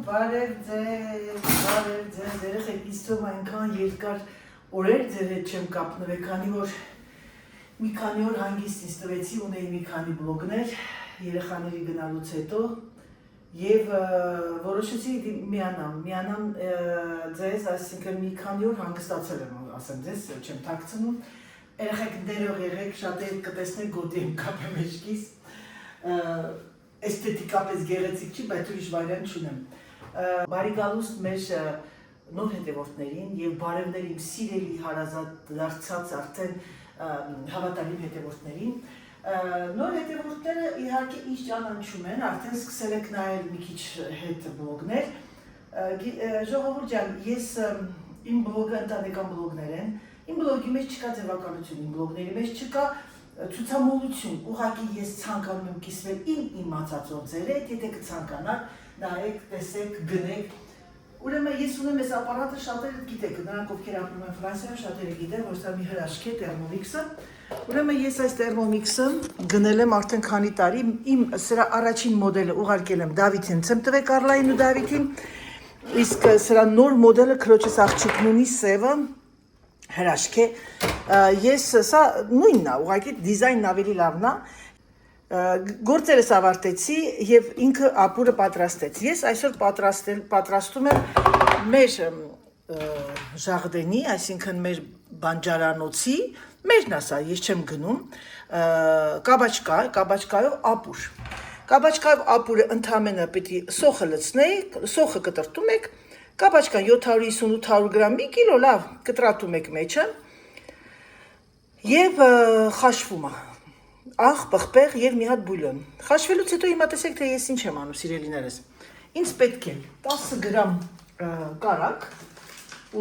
Բարև ձեզ, երեխեք իստով այնքան երկար օրեր ձեր հետ չեմ կապնվել, քանի որ մի քանի օր հանգիստ ինձ տվեցի, ունեի մի քանի բլոգներ երեխաների գնալուց հետո եւ որոշեցի միանամ ձեզ, այսինքն մի քանի օր հանգստացել եմ, ասեմ ձեզ, չեմ թաքցնում, երեխեք ներող եղեք, շատերը կտեսնեք գոտի եմ կապեմ մեջքիս, էսթետիկապես գեղեցիկ չի, բայց ուրիշ վայրան չունեմ։ Բարի գալուստ մեր նոր հետևորդներին եւ բարևներ իմ սիրելի հարազատ դարձած արդեն հավատարիմ հետևորդներին։ Նոր հետևորդները իհարկե ինչ ճանաչում են, արդեն սկսել եք նայել մի քիչ հետ բլոգներ։ Ժողովուրդ ջան, ես իմ բլոգը ընտանեկան բլոգներ են։ Իմ բլոգի մեջ չկա ձևականություն, իմ բլոգների մեջ չկա ցուցամոլություն, ուղղակի ես ցանկանում եմ կիսվել իմ իմացածով ձեր հետ, եթե կցանկանաք, նայեք, տեսեք, գնեք։ Ուրեմն ես ունեմ այս ապարատը, շատերը գիտեք, նրանք ովքեր ապրում են Ֆրանսիայում, շատերը գիտեն, որ սա մի հրաշք է Thermomix-ը։ Ուրեմն ես այս Thermomix-ը գնել եմ արդեն քանի տարի, իմ սրա առաջին մոդելը ուղարկել եմ Դավիթին, ցեմ տվեք Արլային ու Դավիթին, իսկ սրա նոր մոդելը քրոջս աղջիկն ունի սևը հրաշք է, ես սա նույնն է, ուղղակի դիզայնն ավելի լավն է, գործերս ավարտեցի եւ ինքը ապուրը պատրաստեց։ Ես այսօր պատրաստում եմ մեր ժաղդենի, այսինքն մեր բանջարանոցի, մերն է սա, ես չեմ գնում, կաբաչկայով ապուր։ Կաբաչկայով ապուրը ընդամենը պիտի սոխը լցնեի, սոխը կտրտում եք, կաբաչկան 750-800 գրամ, մի կիլո լավ կտրատում եք մեջը եւ խաշվում է, աղ, պղպեղ եւ մի հատ բուլյոն։ Խաշվելուց հետո հիմա տեսեք, թե ես ինչ եմ անում, սիրելիներս։ Ինձ պետք է 10 գրամ կարակ,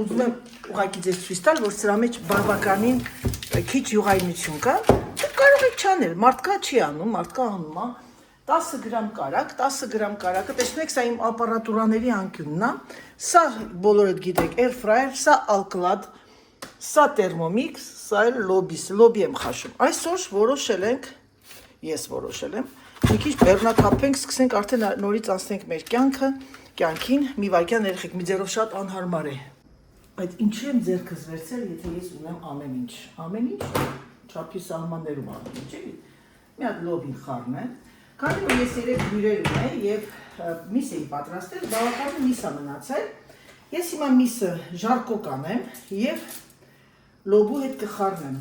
ուզում եմ ուղղակի ձեզ ցույց տալ, որ սրա մեջ բավականին քիչ յուղայնություն կա։ Կարող եք չանել, մարդկա չի անում, մարդկա անում է։ 10 գրամ կարակ, 10 գրամ կարակը, տեսնում եք, սա իմ ապարատուրաների անկյունն է, սա բոլորդ գիտեք, air fryer, սա ալկլադ, սա Thermomix, սա էլ լոբի եմ խաշում։ Այսօր որոշել ենք, ես որոշել եմ, մի քիչ բեռնաթափենք, սկսենք արդեն նորից անցնենք մեր կյանքին, մի վայրկյան երեխեք, մի ձեռով շատ անհարմար է։ Բայց ինչու եմ ձեռքս վերցրել, եթե ես ունեմ ամեն ինչ, չափի սահմաններում ամեն ինչ, էլի։ Մի հատ լոբին խառնեմ։ Քանի որ ես 3 հյուրեր ունեի եւ միս էի պատրաստել, բավականին միս է մնացել։ Ես հիմա միսը ժարկո կանեմ եւ լոբու հետ կխառնեմ։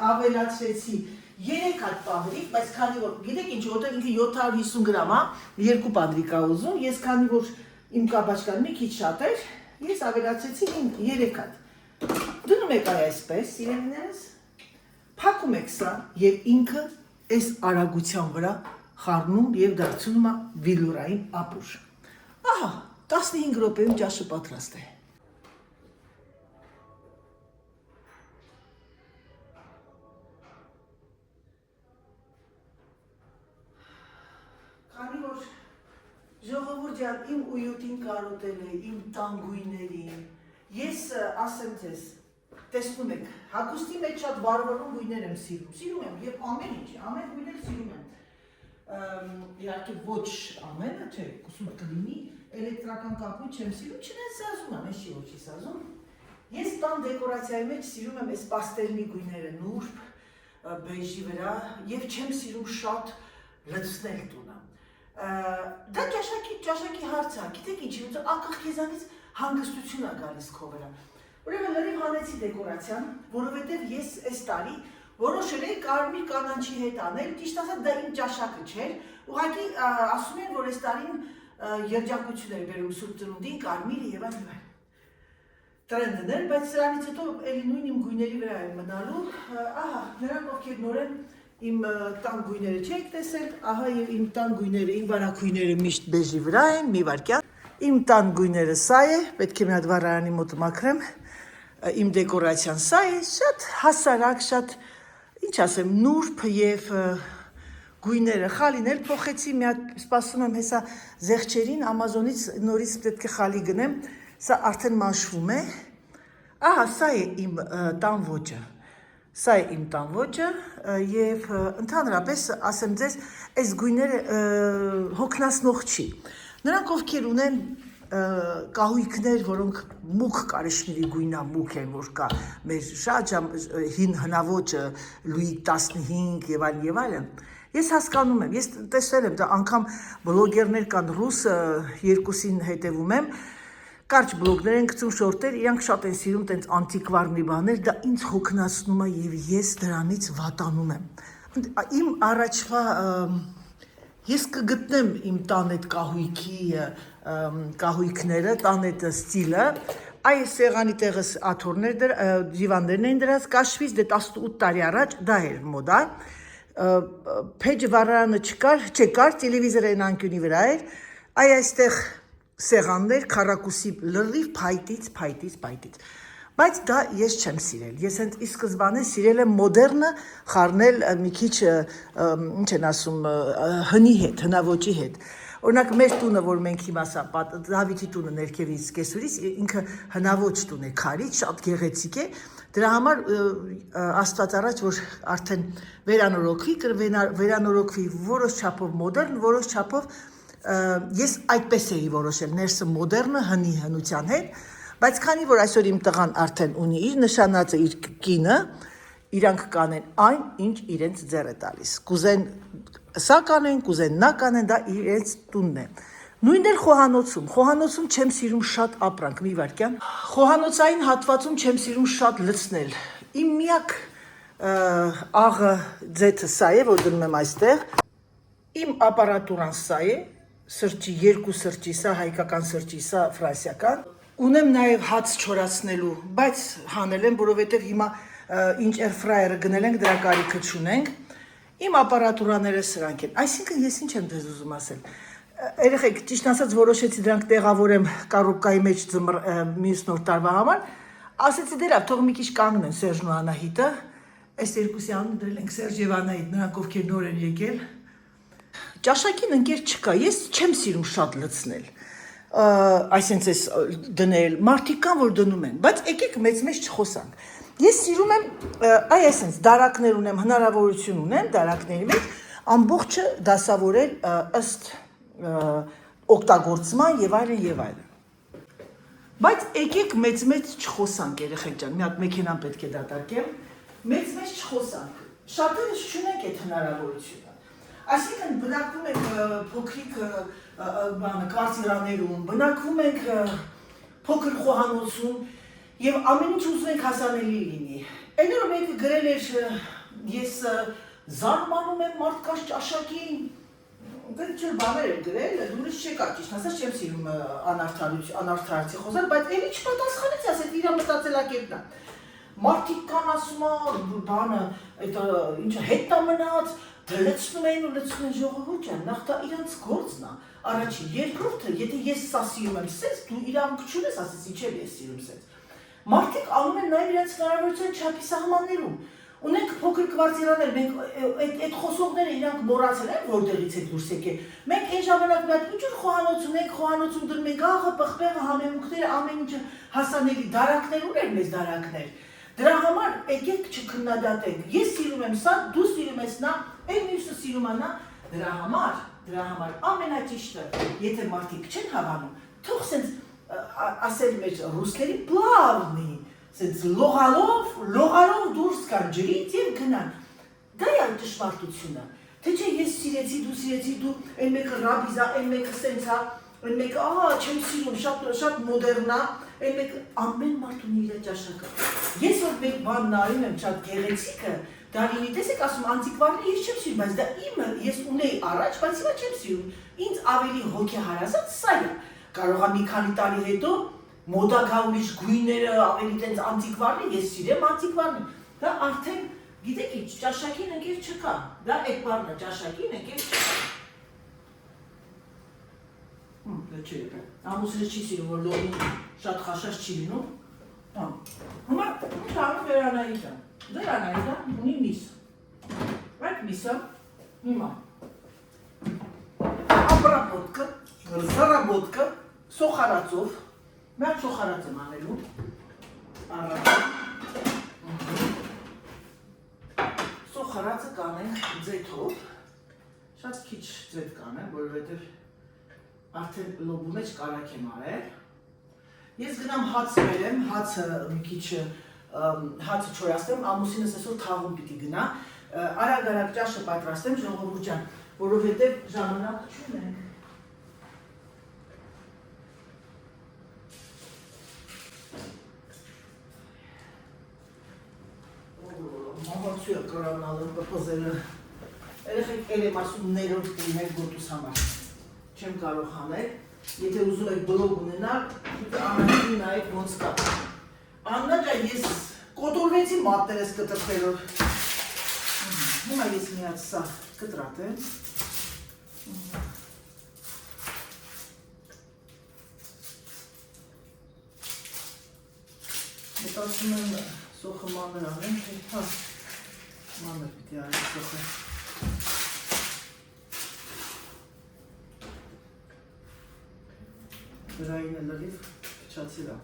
Ավելացրեցի 3 հատ պադրիկ, բայց քանի որ գիտեք ինչ, որտեղ ինքը 750 գրամ է, 2 պադրիկ է ուզում, ես քանի որ իմ կաբաչկան մի քիչ շատ էր, ես ավելացրեցի 3 հատ։ Դնում եք այսպես, իրեններս, փակում եք սա եւ ինքը այս արագության վրա խառնում եւ դարձնում է վիլուրային ապուր։ Ահա, 15 րոպեում ճաշը պատրաստ է։ Քանի որ ժողովուրդ ջան, իմ ույուտին կարոտել է, իմ տանգույներին, ես ասեմ ձեզ, տեսնում եք, հագուստի մեջ շատ վարվարուն գույներ եմ սիրում եմ եւ ամեն գույներ սիրում եմ, իհարկե ոչ ամենը, չէ, կուսում կլինի, էլեկտրական կապույտ չեմ սիրում, չնայած սազում եմ, էշի ոչի սազում, ես տան դեկորացիայի մեջ սիրում եմ այս պաստելնի գույները, նուրբ, բեժի վրա եւ չեմ սիրում շատ լցնել տունը, դա ճաշակի հարց է, գիտեք ինչ, անկախ քեզանից հանգստություն է գալիս քո վրա։ Ուրեմն լրիվ հանեցի դեկորացիան, որովհետև ես այս տարի որոշել էի կարմիր կանաչի հետ անել, ճիշտ ասած դա իմ ճաշակը չէր, ուղղակի ասում են, որ այս տարին երջանկություն էր բերում Սուրբ Ծնունդին, կարմիրը եւ այլն։ Տրենդն էր, բայց սրանից հետո էլի նույն իմ գույների վրա եմ մնալու, ահա, նրանք ովքեր նորեն իմ տան գույները չեք տեսել, ահա եւ իմ տան գույները, իմ վարագույները միշտ բեժի վրա են, մի վայրկյան։ Իմ տան գույները սա է, պետք է մի հատ վառարանի մոտ մաքրեմ, իմ դեկորացիան սա է, շատ հասարակ, շատ, ինչ ասեմ, նուրբ եւ գույները, խալին էլ փոխեցի, մի հատ սպասում եմ հեսա զեղչերին, Ամազոնից նորից պետք է խալի գնեմ, սա արդեն մաշվում է, ահա, սա է իմ տան ոճը, եւ ընդհանրապես ասեմ ձեզ, այս գույները հոգնածնող չի, Նրանք ովքեր ունեն կահույքներ, որոնք մուգ կարիշների գույնա մուգ են, որ կա մեր շատ հին հնաոճը Լուի 15 եւ այլն, ես հասկանում եմ, ես տեսել եմ, դա անգամ բլոգերներ կան ռուսը, երկուսին հետևում եմ, կարճ բլոգներ են գցում շորտեր, իրանք շատ են սիրում տենց անտիկվար մի բաներ, դա ինձ հոգնածնում է եւ ես դրանից վատանում եմ։ Իմ առաջվա ես կգտնեմ իմ տան այդ կահույքները, տան այդ ստիլը, այս սեղանի տեղս աթոռներ, դիվաններն էին դրած, կաշվից դե 18 տարի առաջ, դա էր մոդա, փեջը վառարանը չկար, տելևիզորային անկյունի վրա էր, այստեղ սեղաններ, քառակուսի լրիվ փայտից, բայց դա ես չեմ սիրել, ես հենց ի սկզբանե սիրել եմ մոդեռնը խառնել մի քիչ, ինչ են ասում, հնի հետ, հնաոճի հետ, օրինակ մեր տունը, որ մենք հիմա Դավիթի տունը ներքևից կեսուրից, ինքը հնաոճ տուն է, քարից, շատ գեղեցիկ է, դրա համար Աստված առաջ, որ արդեն վերանորոգվի որոշ չափով մոդեռն, որոշ չափով ես այդպես էի որոշել, ներսը մոդեռնը հնության հետ, բայց քանի որ այսօր իմ տղան արդեն ունի իր նշանածը, իր կինը, իրանք կանեն այն, ինչ իրենց ձեռ է տալիս, կուզեն սա կանեն, կուզեն նա կանեն, դա իրենց տունն է, նույնն էլ խոհանոցում չեմ սիրում շատ ապրանք, մի վարքյան, խոհանոցային հատվածում չեմ սիրում շատ լցնել, իմ միակ աղը ձեթը սա է, որ դնում եմ այստեղ, իմ ապարատուրան սա է, երկու սրճի, սա հայկական սրճի, սա ֆրանսիական, ունեմ նաև հաց չորացնելու, բայց հանել եմ, որովհետև հիմա ինչ էրֆրայերը գնել ենք, դրա կարիքը չունենք, իմ ապարատուրաները սրանք են, այսինքն ես ինչ եմ ձեզ ուզում ասել, երեխեք, ճիշտ ասած որոշեցի դրանք տեղավորեմ կարուբկայի մեջ մյուս նոր տարվա համար, ասեցի դե լավ, թող մի քիչ կանգնեն Սերժն ու Անահիտը, այս երկուսի անունը դրել ենք Սերժ եւ Անահիտ, նրանք ովքեր նոր են եկել, ճաշակին ընկեր չկա, ես չեմ սիրում շատ լցնել, այսինքն ես դնել, մարդիկ կան, որ դնում են, բայց եկեք մեծ չխոսանք, ես սիրում եմ, այսինքն դարակներ ունեմ, հնարավորություն ունեմ դարակների մեջ, ամբողջը դասավորել ըստ օգտագործման եւ այլն, բայց եկեք մեծ չխոսանք երեխեք ջան, մի հատ մեքենան պետք է դատարկեմ, մեծ չխոսանք, շատերս չունենք այդ հնարավորությունը, այսինքն բնակվում ենք փոքրիկ կվարտիրաներում, բնակվում ենք փոքր խոհանոցում եւ ամեն ինչ ուզում ենք հասանելի լինի։ Այն որ մեկը գրել էր ես զարմանում եմ մարդկանց ճաշակին, դեռ բաներ էր գրել, դուրս չեկա, ճիշտ ասած չեմ սիրում անարդարացի խոսալ, բայց էլի չպատասխանեց, ասել իր մտածելակերպն է։ Մարդիկ կան ասում են, բանը, այդ ինչը հետն է մնաց, լցնում են ժողովուրդ ջան, նախ դա իրանց գործն է, առաջին, երկրորդը, եթե ես սա սիրում եմ սենց, դու իրանք չունես, ասես ինչև ես սիրում սենց։ Մարդիկ անում են նաև իրանց հնարավորության չափի սահմաններում, ունենք փոքր կվարտիրաներ, մենք այդ խոսողները իրանք մոռացել են, որտեղից եք դուրս եկել, մենք այն ժամանակ մի հատ ուժուր խոհանոց ունենք, խոհանոցում դնում ենք աղը, պղպեղը, համեմունքները, ամեն ինչը հասանելի, դարակներ ուներ մեզ դարակներ։ Դրա համար եկեք չքննադատենք, ես սիրում եմ սա, դու սիրում ես նա, այն մյուսը սիրում է նա, դրա համար ամենաճիշտը, եթե մարդիկ չեն հավանում, թող սենց ասել մեր ռուսների պլավնի, սենց լողալով դուրս կան ջրից և գնան, դա է ճշմարտությունը, թե չէ ես սիրեցի, դու այն մեկը ռաբիզա, այն մեկը սենց է, այն մեկը չեմ սիրում, շատ մոդեռն է, այն մեկը ամեն մարդ ունի իր ճաշակը, ես որ մեկ բան նայում եմ շատ գեղեցիկը, դա լինի, տեսեք ասում անտիկվարները ես չեմ սիրում, բայց դա իմը ես ունեի առաջ, բայց հիմա չեմ սիրում, ինձ ավելի հոգեհարազատ սա է, կարող է մի քանի տարի հետո մոդա գա ուրիշ գույները, ավելի տենց անտիկվարներ, ես սիրեմ անտիկվարներ, դա արդեն, գիտեք ինչ, ճաշակին ընկեր չկա, դա այդ բառն է, ճաշակին ընկեր չկա։ Ամուսինս չի սիրում, որ լողին շատ խաշած չի լինում, հիմա թանում վերանայիտ է, դրանայիտ է, ունի միս, այդ միսը, հիմա, ապրապոտկը, զարաբոտկը, սոխարացով, մեր սոխարած եմ անելու, սոխարացը կանենք ձեթով, շատ քիչ ձեթ կանեմ, որովհետև արդեն լոբու մեջ կարակ եմ արել։ Ես գնամ հաց բերեմ, հացը մի քիչ հացը չորացնեմ, ամուսինս այսօր թաղում պիտի գնա, արագ ճաշը պատրաստեմ ժողովուրդ ջան, որովհետև ժամանակ չունենք։ Մահացույա կրանալը, պպոզելը, երեխեք էլ եմ ասում ներորդ կուներ գոտուս համար, չեմ կարող հանել, եթե ուզում եք բլոգ ունենալ, անհատին նայեք ոնց կա։ Աննա ջան, ես կոտորվեցի մատներս կտրտվելով։ Հիմա ես միած սա կտրատեմ։ Մտածում եմ սոխը մանր անեմ, հա, մանր պիտի արի սոխը։ Դրային է լրիվ փչացել է։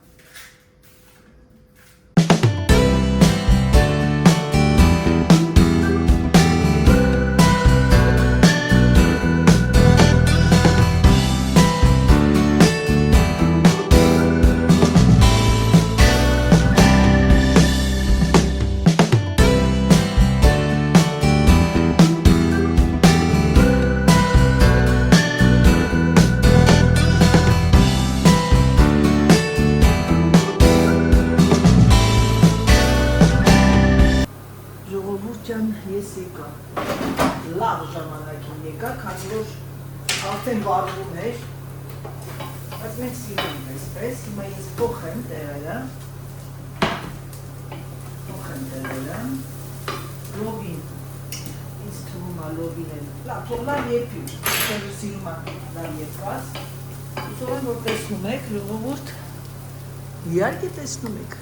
Ես եկա, լավ ժամանակին եկա, քանի որ արդեն վարվում էր, բայց մենք սիրում այսպես, հիմա ես փոխ եմ տեղելը, լոբին, ինձ թվում է լոբին են, լավ, թող լավ եփի, սիրում է լավ եփված, ուսով եմ, որ տեսնում եք, ժողովուրդ, իհարկե տեսնում եք,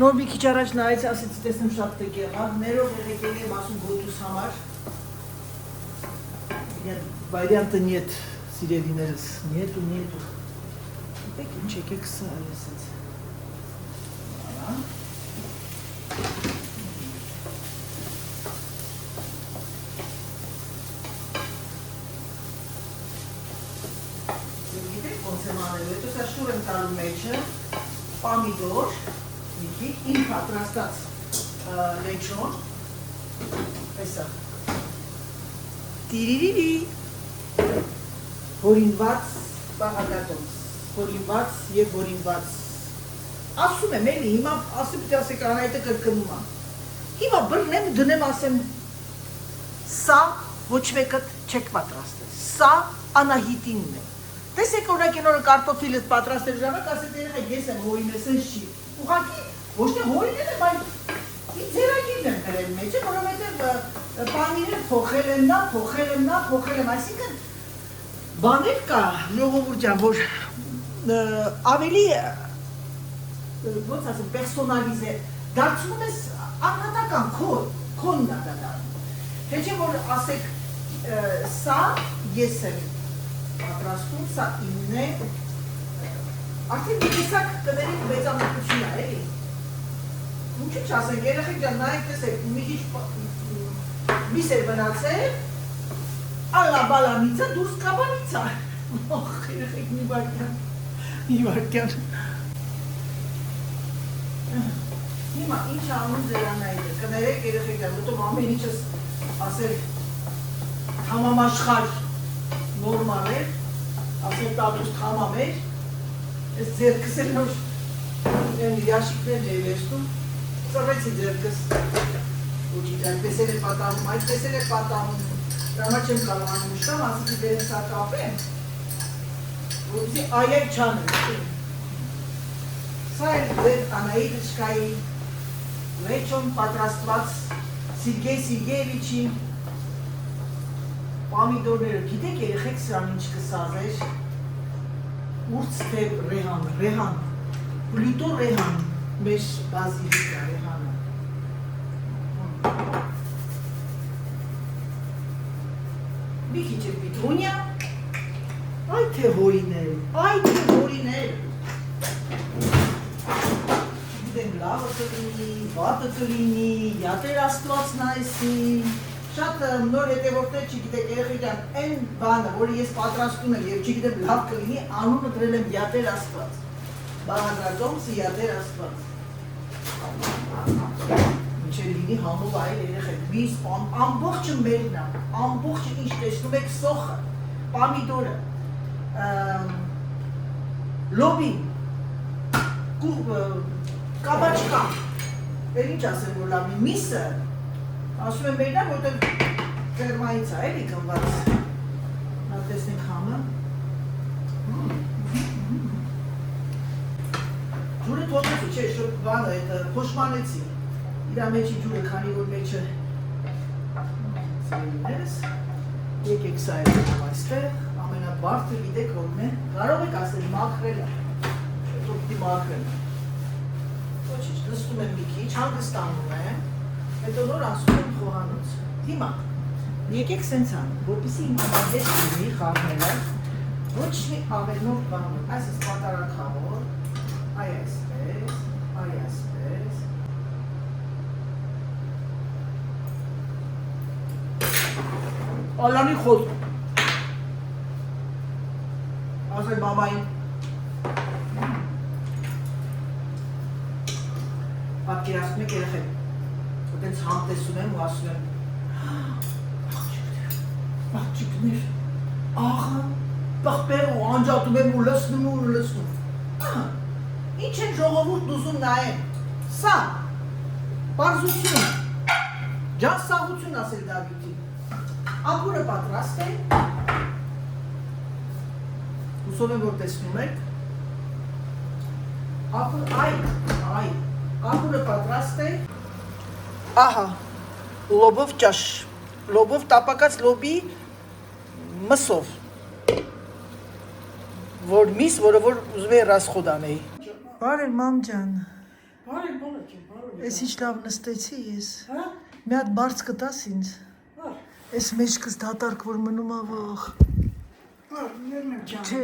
Նոր մի քիչ առաջ նայեցի, ասեցի տեսնեմ շատ տեկ եղավ, ներող եղեկել եմ ասում գոտուս համար, վարիանտը նյետ, սիրելիներս, նյետու, գիտեք ինչ եկեք սա եսեց, գիտեք ոնց եմ անելու, հետո սա շուր եմ տալու մեջը, պամիդոր, իմ պատրաստած լեչոն, այսա, տիրիրիրի, հորինված բաղագատոց, հորինված և հորինված, ասում եմ էլի, հիմա ասում պիտի ասեք անայտը կրկնում է, հիմա բրնեմ դնեմ ասեմ, սա ոչ մեկըտ չեք պատրաստել, սա Անահիտինն է, տեսեք օրինակ նորը կարտոֆիլը պատրաստել ժամանակ, ասեք երեխեք ես եմ հորինես ես չի, ուղղակի ոչ թե հորինել եմ, այլ ձերագիրն եմ գրել մեջը, որովհետև պանիրը փոխել եմ նա, այսինքն բաներ կա, ժողովուրդ ջան, որ ավելի ոնց ասեմ, պերսոնալիզե, դարձնում ես անհատական քոնն է դա դառնում, թե չէ որ ասեք սա ես եմ պատրաստում, սա իմն է, արդեն մի տեսակ կներեք մեծամտություն է, էլի։ Ինչու չասենք, երեխեք ջան, նայեք տեսեք, մի քիչ միս էր մնացել, ալլա բալանիցա, դուրս կաբանիցա։ Ոխ, երեխեք մի վարկյան։ Հիմա ինչ անում ձերանայիդը, կներեք երեխեք ջան, մտում ամեն ինչս ասել համամաշխար նորմալ էր, ասել տատուս թամամ էր, ես ձերքս էլ նոր յաշիկներն էի վերցնում, ծռեցի ձերքս, ուջիտ այդպես էլ է պատահում, դրամա չեմ կարողանում ուշտամ, ասեցի դերեն սա կապեմ, որպեսզի այայ չանեմ, սա էլ ձեր Անահիտոչկայի լեչոն պատրաստված Սիրգեյ Սիրգեյևիչի պամիդորները, գիտեք երեխեք սրան ինչ կսազեր, ուրց թե ռեհան, պլուտո ռեհան, մեր բազիլիկա ռեհանը։ Մի քիչ է պիտրունյա, այ թե հորինել, Գիտեմ լավը կլինի, վատը կլինի, յատեր աստված նայսի, շատ նոր հետևորդներ չգիտեք երեխան, այն բանը, որը ես պատրաստում եմ եւ չգիտեմ լավ կլինի, անունը դրել եմ Յատեր Աստված։ Բաղադրատոմսի Յատեր Աստված։ Ինչեր լինի համով այլ երեխեք, միս ամբողջը մերն է, ամբողջը ինչ տեսնում եք սոխը, պամիդորը, լոբին, կաբաչկա, էլ ինչ ասեմ որ լավի, միսը, ասում եմ մերն է, որտեղ ֆերմայից է, էլի կնված, նա տեսնենք համը, ջուրը թողեցի, չէ, շոտ բանը, խոշմանեցի, իրա մեջի ջուրը, քանի որ մեջը սերիներս, եկեք սա եմ այստեղ, ամենաբարձր գիտեք որն է, կարող եք ասել մաքրել է, հետո պիտի մաքրել է, ոչինչ, նստում եմ մի քիչ, հանգստանում եմ, հետո նոր ասում եմ խոհանոց, հիմա, եկեք սենց անում, որպեսզի իմ ամենես լինի խաղնելը, ոչ մի ավելնով բանում, այս ես պատարակ խաղոր, այ այսպես, այ այսպես, Ալանի խոզ, ասել մամային, պատկերացնում եք երեխեք, որտենց համ տեսում եմ ու ասում եմ, աղջիկներ, աղը, պղպեր ու անջատում եմ ու լսնում, ինչ են ժողովուրդն ուզում նայեն, սա, պարզություն, ջանսաղություն ասել Դավիթին, Ափուրը պատրաստ է, հուսով եմ որ տեսնում եք, ափուրը պատրաստ է, ահա, լոբով ճաշ, լոբով տապակած լոբի մսով, որ միս, որը որ ուզում է ռասխոդ անեի։ Բարել մամ ջան, ես ինչ լավ նստեցի ես, մի հատ բարձ կտաս ինձ, Ես մեջքս դատարկ որ մնում ավաղ։ Չէ։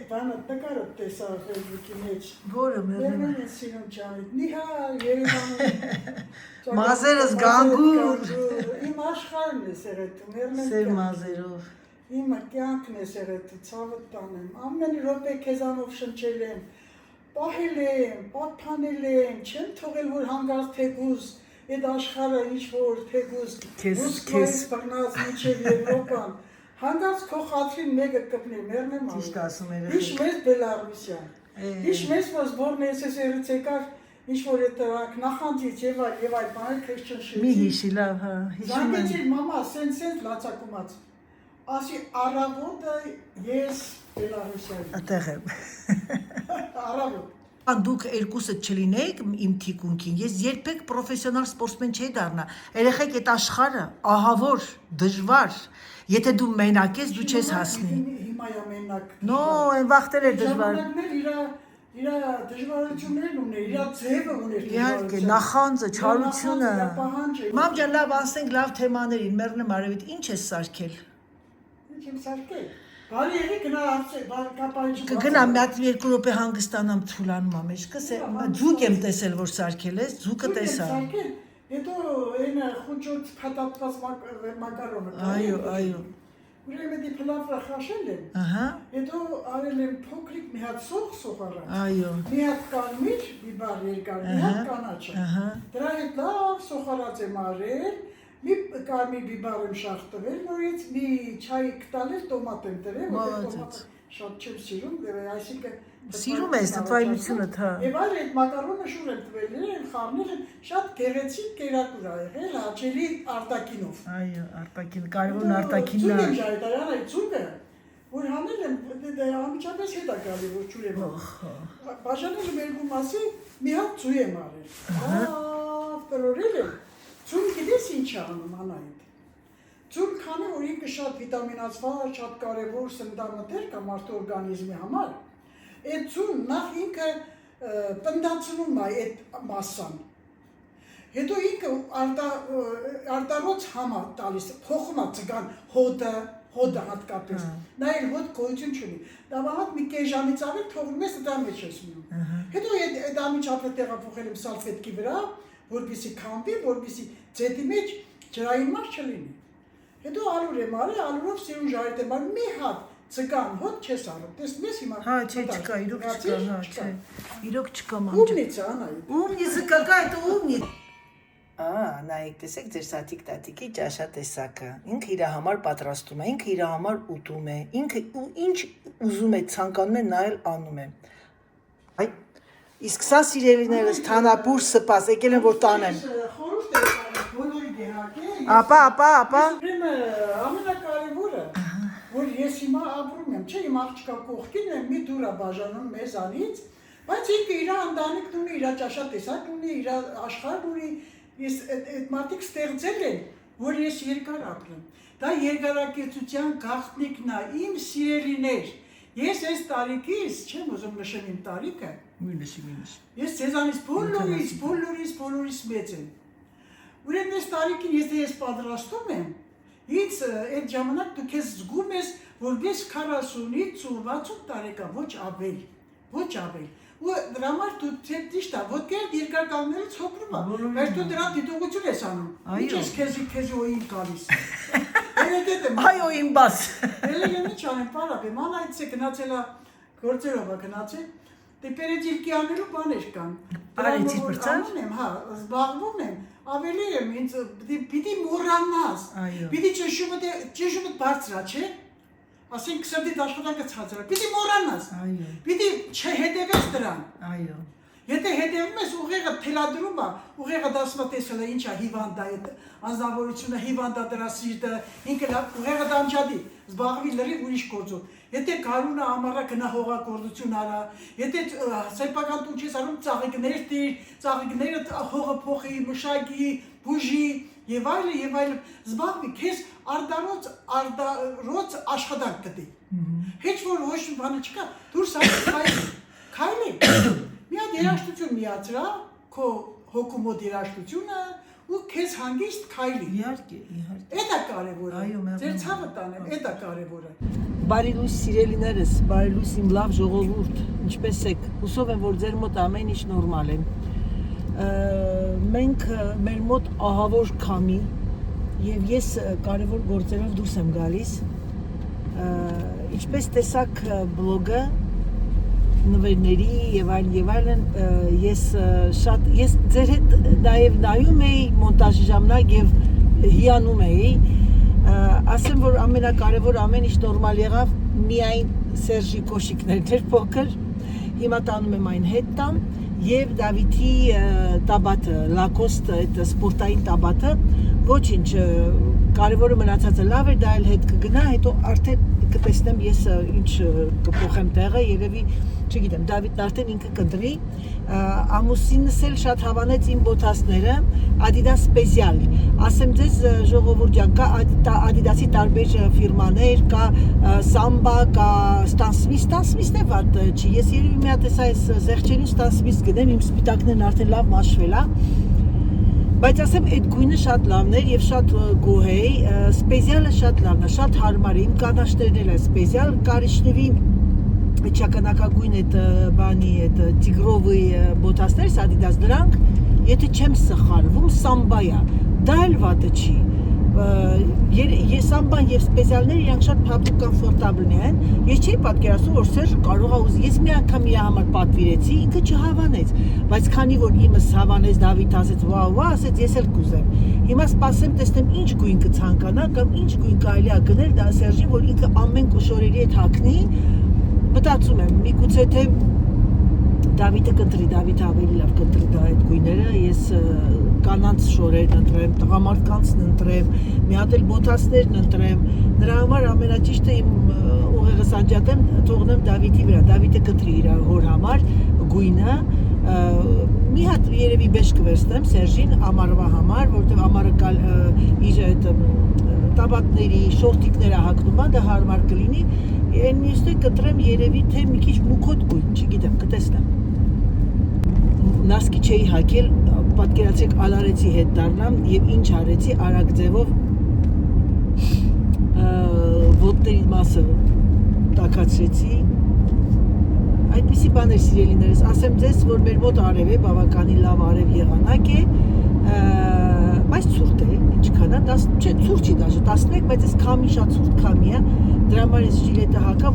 Բանը տկարը տեսա ֆեյսբուքի մեջ։ Որը մերնում։ Մերնում ես սիրում ճանիտ։ Նիհար, Երևանում։ Մազերս գանգուր։ Իմ աշխարհն է սերետում, մերնում եմ։ Սեր մազերով։ Իմ կյանքն է սերետում, ցավը տանեմ։ Ամեն րոպե քեզանով շնչել եմ, պահել եմ, պատփանել եմ, չեմ թողել որ հանգարց թեկուզ Այդ աշխարհը ինչ-որ թեկուզ Մոսկվայից բռնած մինչև Եվրոպան, հանգարց քո խաթրին մեկը կպնի, մերնեմ անում։ Ճիշտ ասում երեխեք։ Ինչ մեզ Բելարուսյան, ինչ մեզ սբորն SSR-ից եկար, ինչ-որ այդ նախանձից եւ այլ բաներ քրիստոնեություն։ Մի հիշի լավ, հա, հիշում եմ։ Զանգեցի մամա, սենց լացակումած, ասի առավոտը ես Բելարուսյան։ Այդտեղ եմ։ Առավոտ։ Դուք երկուսը չլինեիք իմ թիկունքին, ես երբեք պրոֆեսիոնալ սպորտսմեն չէի դառնա։ Երեխեք այդ աշխարհը ահավոր, դժվար։ Եթե դու մենակ ես, դու չես հասնի։ Հիմա է մենակ։ Նո, այն վախտեր է դժվար։ Իր դժվարություններն ուներ, իր ձևը ուներ։ Իհարկե, նախանձը, չարությունը։ Մամ ջան, լավ անցնենք լավ թեմաներին, մեռնեմ արևիտ, ինչ ես սարքել։ Ինչ եմ սարքել։ Բարի եղի գնա կապայիչ։ Կգնամ մի հատ երկու րոպե հանգստանամ թուլանում ամեջքս, ձուկ եմ տեսել որ սարքել ես, ձուկը տեսա։ Հետո այն խոճոց փաթաթված մակարոնը։ Այո։ Ուրեմն դի փլավը խաշել եմ։ Ահա։ Հետո արել եմ փոքրիկ մի հատ սոխարան։ Այո։ Մի հատ կարմիր, բիբար երկար, մի հատ կանաչ։ Ահա։ Դրա հետ լավ սոխարած եմ արել։ Մի կարմիր բիբար եմ շախտվել, նորից մի չայ կտալել տոմատ եմ դրել, որտեղ տոմատը շատ չեմ սիրում, այսինքն Սիրում ես թվայնությունը, հա։ Եվ այլ այդ մակարոնը շուր եմ տվել, են խառնել են շատ գեղեցիկ կերակուր ա եղել, հաճելի արտակինով։ Այո, արտակին, կարևորն արտակինն է։ Ձուկ եմ ժայտարան այդ ձուկը, որ հանել եմ, անմիջապես հետ ա գալի, որ ջուր եմ արել։ Բաժանել եմ երկու մասի, մի հատ ձու եմ արել։ Լավ տրորել եմ, ձուն գիտես ինչ է անում անայդ։ Ձուն քանի որ ինքը շատ վիտամինացված, շատ կարևոր սննդամթերք կա մարդու օրգանիզմի համար, այդ ձուն նախ ինքը պնդացնում է այդ մասսան։ Հետո ինքը արտարոց համ է տալիս, փոխում է ցգան հոդը հատկապես։ Նա էլ հոդ գոյություն չունի։ Դավահատ մի կես ժամից ավել թողնում ես դա մեջ ես մնում։ Հետո այդ ամիջապես տեղափոխել եմ սալֆետկի վրա, որպեսզի քամվի, որպեսզի ձեթի մեջ ջրային մար չլինի։ Հետո ալուր եմ արել, ալուրով սիրուն ժարիտ եմ արել, մի հատ ցկան հոտ չես արել։ Տեսնում ես հիմա։ Հա, չէ, չկա, իրոք չկա, հա, չէ։ Իրոք չկա մանջը։ Умница, Անահիտ։ Умница какая, это умница։ Նայեք, տեսեք ձեր սատիկ տատիկի ճաշատեսակը։ Ինքը իր համար պատրաստում է, ինքը իր համար ուտում է, ինքը ինչ ուզում է, ցանկանում է նայել անում է։ Այ, իսկ սա սիրելիներս թանապուր սպաս, եկել են որ տանեմ։ Խորհուրդ եմ տալիս բոլորի դեպի։ Ապա։ Ուրեմն ամենակարևորը, որ ես հիմա ապրում եմ, չէ, իմ աղջկա կողքին եմ, մի դուր է բաժանում մեզանից, բայց ինքը իր ընտանիքն ունի, իր ճաշատեսակն ունի, իր աշխարհն ունի, ես այդ մարդիկ ստեղծել են, որ ես երկար ապրեմ։ Դա երկարակեցության գաղտնիքն է, իմ սիրելիներ։ Ես այս տարիքից, չեմ ուզում նշեմ իմ տարիքը, ես ձեզանից բոլորիս մեծ եմ։ Ուրեմն այս տարիքին, եթե ես պատրաստում եմ, ինձ այդ ժամանակ դու քեզ զգում ես, որպես 40-ից 60 տարեկան, ոչ ավել։ Ու դրա համար դու ճիշտ է, ոտքերը երկար կանգնելուց հոգնում է, բայց դու դրան դիտողություն ես անում։ Ինչ ես քեզի օին գալիս։ Այո, իմ բաս։ Էլ ինչ անեմ, պարապ եմ, Անահիտս է գնացել է գործերով է գնացել, դե պերեջիլկի անելու բաներ կան։ Արեցի բրծած։ Հա, զբաղվում եմ, ավելի եմ, ինձ պիտի մոռանաս, պիտի ճշումը բարձր է, չէ։ Ասենք սրտիդ աշխատանքը ցածր է, պիտի մոռանաս, պիտի չհետևես դրան։ Եթե հետևում ես ուղեղը թելադրում է, ուղեղը դասում է տեսել է ինչ է հիվանդ է, անձնավորությունը հիվանդ է դրա սիրտը, ինքը ուղեղը դանջադի, զբաղվի լրիվ ուրիշ գործով։ Եթե գարունը ամառը գնա հողագործություն արա, եթե սեփական տուն չես անում ծաղիկներ տիր, ծաղիկները հողը փոխի, մշակի, բուժի եւ այլն, զբաղվի, քեզ արդարոց աշխատանք գտի։ Heç որ ոչ մի բան չկա, դուրս քայլի։ Մի հատ երաժշտություն միացրա, քո հոգու մոտ երաժշտությունը ու քեզ հանգիստ քայլի։ Իհարկե։ Էդ է կարևորը։ Ձեր ցավը տանեմ, էդ է կարևորը։ Բարի լույս սիրելիներս, բարի լույս իմ լավ ժողովուրդ, ինչպես եք, հուսով եմ, որ ձեր մոտ ամեն ինչ նորմալ է։ Մենք մեր մոտ ահավոր քամի եւ ես կարևոր գործերով դուրս եմ գալիս։ Ինչպես տեսակ բլոգը նվերների եւ այլն ես ձեր հետ նաեւ նայում էի մոնտաժի ժամանակ եւ հիանում էի ասեմ որ ամենակարևոր ամեն ինչ նորմալ եղավ միայն Սերժի կոշիկներն էր փոքր հիմա տանում եմ այն հետ տամ եւ Դավիթի տաբատը Lacoste այդ սպորտային տաբատը ոչինչ կարևորը մնացածը լավ է դա էլ հետ կգնա հետո արդեն կտեսնեմ ես ինչ կփոխեմ տեղը երևի չգիտեմ Դավիթն արդեն ինքը կդրի ամուսինս էլ շատ հավանեց իմ բոթասները Adidas Special ասեմ ձեզ ժողովուրդ ջան կա Adidas-ի տարբեր ֆիրմաներ կա Samba կա Stan Smith-ն է վատ չի ես երևի մի հատ այս զեղչերին Stan Smith գնեմ իմ սպիտակներն արդեն լավ մաշվել է բայց ասեմ այդ գույնը շատ լավն էր եւ շատ գոհ էի սպեցիալը շատ լավն է շատ հարմար է իմ կանաչներն էլ է սպեցիալ կարիչնևի չականակագույն այդ բանի այդ տիգրովի բոթասներ Adidas դրանք եթե չեմ սխալվում Samba-յա դա էլ վատը չի Samba-ն եւ սպեցիալները իրանք շատ կոմֆորտաբլ են ես չէի պատկերացնում որ Սերժը կարող է ուզի ես մի անգամ իր համար պատվիրեցի ինքը չհավանեց բայց քանի որ իմս հավանեց Դավիթ ասեց վաու ասեց ես էլ կուզեմ հիմա սպասեմ տեսնեմ ինչ գույն կցանկանա կամ ինչ գույն կարելի է գնել դա Սերժին որ ինքը ամեն շորերի հետ հագնի մտածում եմ միգուցե թե Դավիթը կընտրի, Դավիթը ավելի լավ կընտրի դա այդ գույները, ես կանանց շորերն ընտրեմ, տղամարդկանցն ընտրեմ, մի հատ էլ բոթասներն ընտրեմ, նրա համար ամենաճիշտը իմ ուղեղս անջատեմ, թողնեմ Դավիթի վրա, Դավիթը կընտրի իր հոր համար գույնը, մի հատ երևի բեժ կվերցնեմ Սերժին ամառվա համար, որտեղ ամառը իր այդ տաբատների, շորտիկները հագնում է, դա հարմար կլինի, այն մյուսը կտրեմ երևի թե մի քիչ մուքոտ գույն, չգիտեմ, կտեսնեմ։ Նասկի չէի հագել, պատկերացրեք ալարեցի հետ դառնամ եւ ինչ արեցի արագ ձևով ոտների մասը տաքացրեցի։ Այդպիսի բաներ սիրելիներս, ասեմ ձեզ, որ մեր մոտ արև է, բավականին լավ արև եղանակ է, բայց ցուրտ է, ինչքան է, չէ, ցուրտ չի դաժե, 11, բայց այս քամին շատ ցուրտ քամի է, դրա համար ես ժիլետը հագա,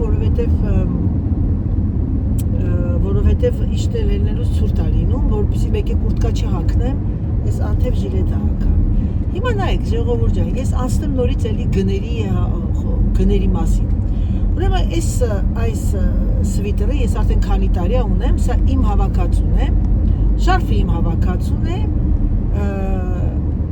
որովհետև իշտել ելնելուց ցուրտ է լինում, որպեսզի մեկի կուրտկա չհագնեմ, ես անթև ժիլետը հագա։ Հիմա նայեք, ժողովուրդ ջան, ես անցնեմ նորից էլի գների մասին։ Ուրեմն այս սվիտերը ես արդեն քանի տարի ունեմ, սա իմ հավաքածուն է, շարֆը իմ հավաքածուն է,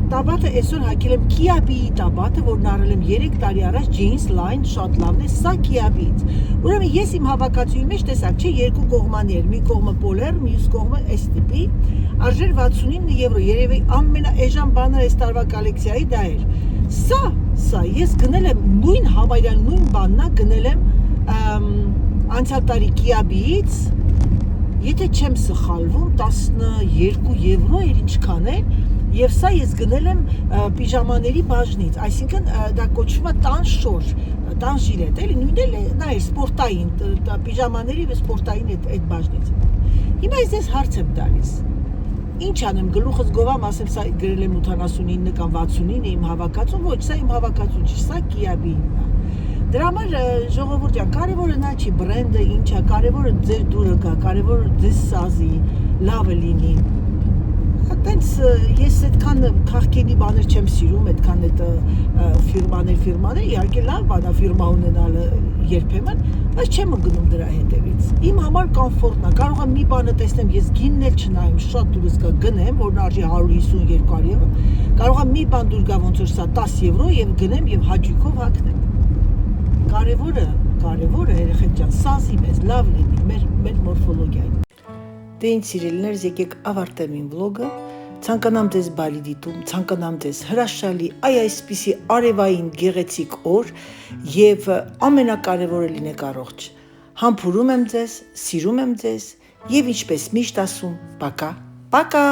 տաբատը այսօր հագել եմ Kiabi-ի տաբատը, որն առել եմ 3 տարի առաջ, jeans line, շատ լավն է, սա Kiabi-ից։ Ուրեմն ես իմ հավաքածուի մեջ տեսակ, չէ, երկու կողմանի էր, մի կողմը պոլեր, մյուս կողմը այս տիպի, արժեր 69 եվրո, երևի ամենաէժան բանը այս տարվա կոլեկցիայի դա էր։ Սա ես գնել եմ նույն համարյա նույն բանն է գնել եմ անցյալ տարի Kiabi-ից, եթե չեմ սխալվում, 12 եվրո էր ինչքան է, եւ սա ես գնել եմ պիժամաների բաժնից, այսինքն դա կոչվում է տան շոր, տան ժիլետ, էլի նույնն էլ նա է սպորտային, պիժամաների եւ սպորտային այդ բաժնից։ Հիմա ես հարց եմ տալիս։ Ինչ անեմ, գլուխս գովամ, ասեմ, սա գրել եմ 89 կամ 69 իմ հավաքածուն, ոչ, սա իմ հավաքածուն չի, սա Kiabi-ին է։ Դրա համար ժողովուրդ ջան, կարևորը նա չի, բրենդը ինչ է, կարևորը ձեր դուրը գա, կարևորը ձեզ սազի, լավը լինի։ Այդտենց ես այդքան քաղքենի բաներ չեմ սիրում, այդքան այդ ֆիրմաներ, իհարկե լավ բան է ֆիրմա ունենալը երբեմն, բայց չեմ գնում դրա հետևից։ Իմ համար կոմֆորտն է, կարող եմ մի բանը տեսնեմ, ես գինն էլ չնայեմ, շատ դուրս գա գնեմ, որն արժի 150-200 եվրո, կարող եմ մի բան դուր գա ոնց որ սա 10 եվրո եւ գնեմ եւ հաճույքով հագնեմ։ Կարևորը երեխեք ջան, սազի մեզ լավ լինի մեր մորֆոլոգիային։ Դե ինձ սիրելիներս, եկեք ավարտեմ իմ վլոգը, ցանկանամ ձեզ բարի դիտում, ցանկանամ ձեզ հրաշալի այսպիսի արևային գեղեցիկ օր եւ ամենակարևորը լինեք առողջ։ Համբուրում եմ ձեզ, սիրում եմ ձեզ եւ ինչպես միշտ ասում, պակա, պակա։